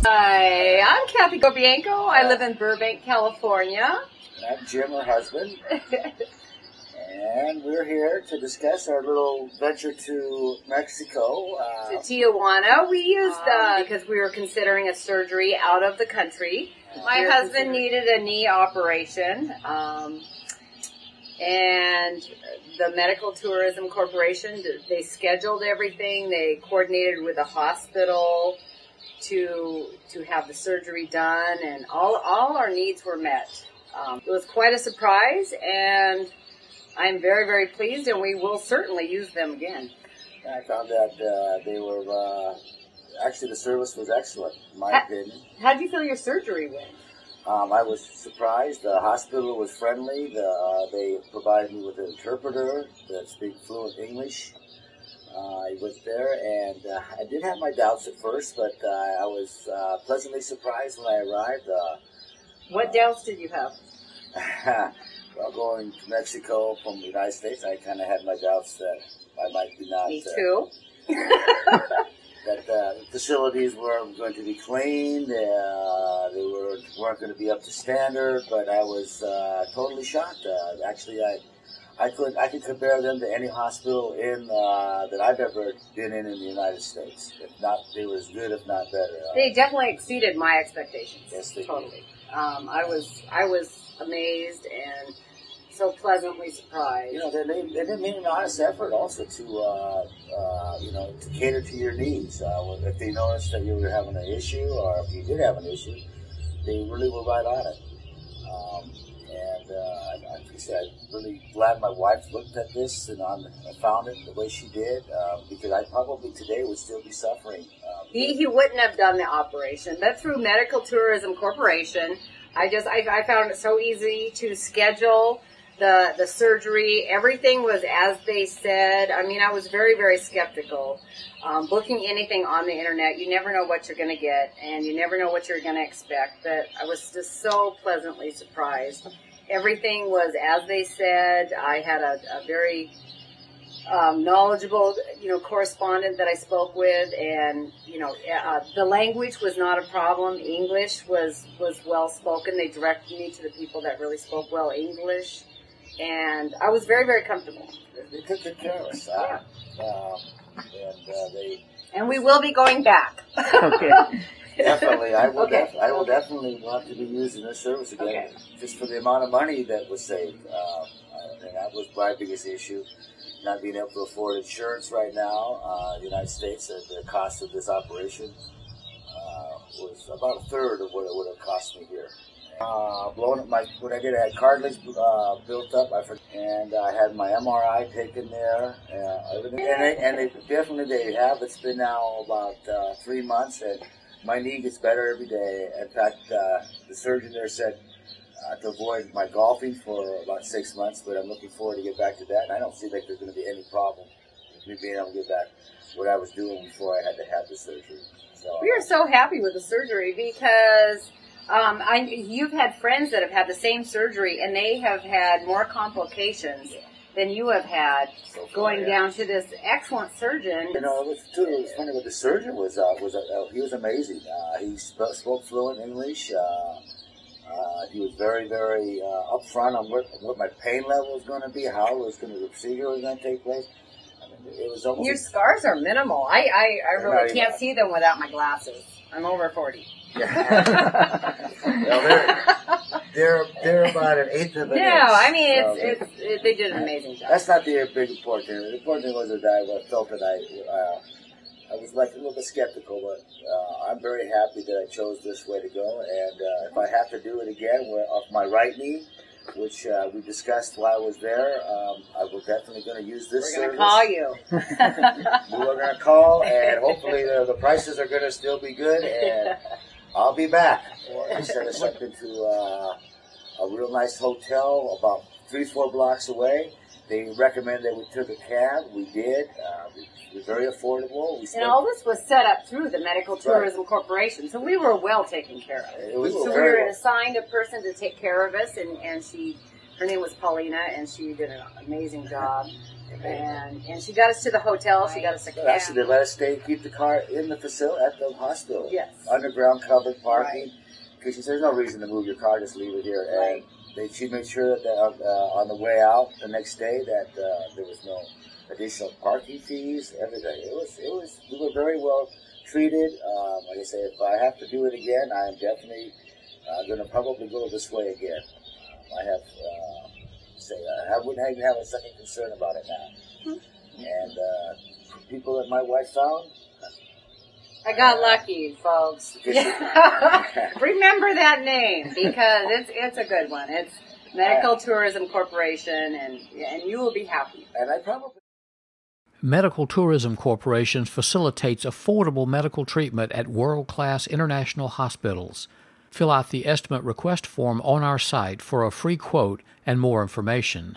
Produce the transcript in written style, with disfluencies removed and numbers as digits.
Hi, I'm Kathy Gobianco. I live in Burbank, California. And I'm Jim, her husband. And we're here to discuss our little venture to Mexico. To Tijuana. We used because we were considering a surgery out of the country. My husband needed a knee operation. And the Medical Tourism Corporation, they scheduled everything. They coordinated with the hospital to have the surgery done, and all our needs were met. It was quite a surprise, and I'm very, very pleased, and we will certainly use them again. I found that they were, actually the service was excellent, in my opinion. How did you feel your surgery went? I was surprised. The hospital was friendly. They provided me with an interpreter that speaks fluent English. I was there, and I did have my doubts at first, but I was pleasantly surprised when I arrived. What doubts did you have? Well, going to Mexico from the United States, I kind of had my doubts that I might be not... Me too. That the facilities weren't going to be clean, they weren't going to be up to standard, but I was totally shocked. Actually, I could compare them to any hospital that I've ever been in the United States. If not, they were as good, if not better. They definitely exceeded my expectations. Yes, they totally. I was amazed and so pleasantly surprised. You know, they made an honest effort also to to cater to your needs. If they noticed that you were having an issue, or if you did have an issue, they really were right on it. I'm really glad my wife looked at this and found it the way she did, because I probably today would still be suffering. He wouldn't have done the operation, but through Medical Tourism Corporation, I found it so easy to schedule the surgery. Everything was as they said. I mean, I was very, very skeptical. Booking anything on the internet, you never know what you're going to get, and you never know what you're going to expect. But I was just so pleasantly surprised. Everything was as they said. I had a very knowledgeable, correspondent that I spoke with, and the language was not a problem. English was well spoken. They directed me to the people that really spoke well English, and I was very, very comfortable. They took good care of us. And we will be going back. Okay. Definitely, I will definitely want to be using this service again, just for the amount of money that was saved. And that was my biggest issue, not being able to afford insurance right now. The United States, the cost of this operation was about a third of what it would have cost me here. Blowing up what I did, I had cartilage built up, and I had my MRI taken there, everything. And they have. It's been now about 3 months, and my knee gets better every day. In fact, the surgeon there said to avoid my golfing for about 6 months, but I'm looking forward to get back to that, and I don't see like there's going to be any problem with me being able to get back what I was doing before I had to have the surgery. So, we are so happy with the surgery because you've had friends that have had the same surgery, and they have had more complications than you have had going down to this excellent surgeon. It was funny what the surgeon was. He was amazing. He spoke fluent English. He was very, very upfront on what my pain level was going to be, how the procedure was going to take place. I mean, it was almost. Your scars are minimal. I really can't see them without my glasses. I'm over 40. Yeah. Well, they're about an eighth of an inch. No, I mean they did an amazing job. That's not the big important thing. The important thing was that I felt that I was like a little bit skeptical, but I'm very happy that I chose this way to go. And if I have to do it again off my right knee, which we discussed while I was there, I will definitely going to use this service. We're going to call you. We are going to call, and hopefully the prices are going to still be good, and I'll be back. I set us up into a real nice hotel about 3-4 blocks away. They recommended that we took a cab. We did. It was very affordable. And all this was set up through the Medical Tourism Corporation, so we were well taken care of. We were assigned a person to take care of us, and her name was Paulina, and she did an amazing job. And she got us to the hotel. She got us a cab. Actually, they let us keep the car in the facility at the hospital. Yes. Underground covered parking. Because she says there's no reason to move your car, just leave it here. Right. And she made sure that on the way out the next day that there was no additional parking fees. Everything. It was. We were very well treated. Like I say, if I have to do it again, I'm definitely going to probably go this way again. I wouldn't even have a second concern about it now. And people that my wife found, I got lucky, folks. Remember that name because it's a good one. It's Medical Tourism Corporation, and you will be happy. And I probably. Medical Tourism Corporation facilitates affordable medical treatment at world-class international hospitals. Fill out the estimate request form on our site for a free quote and more information.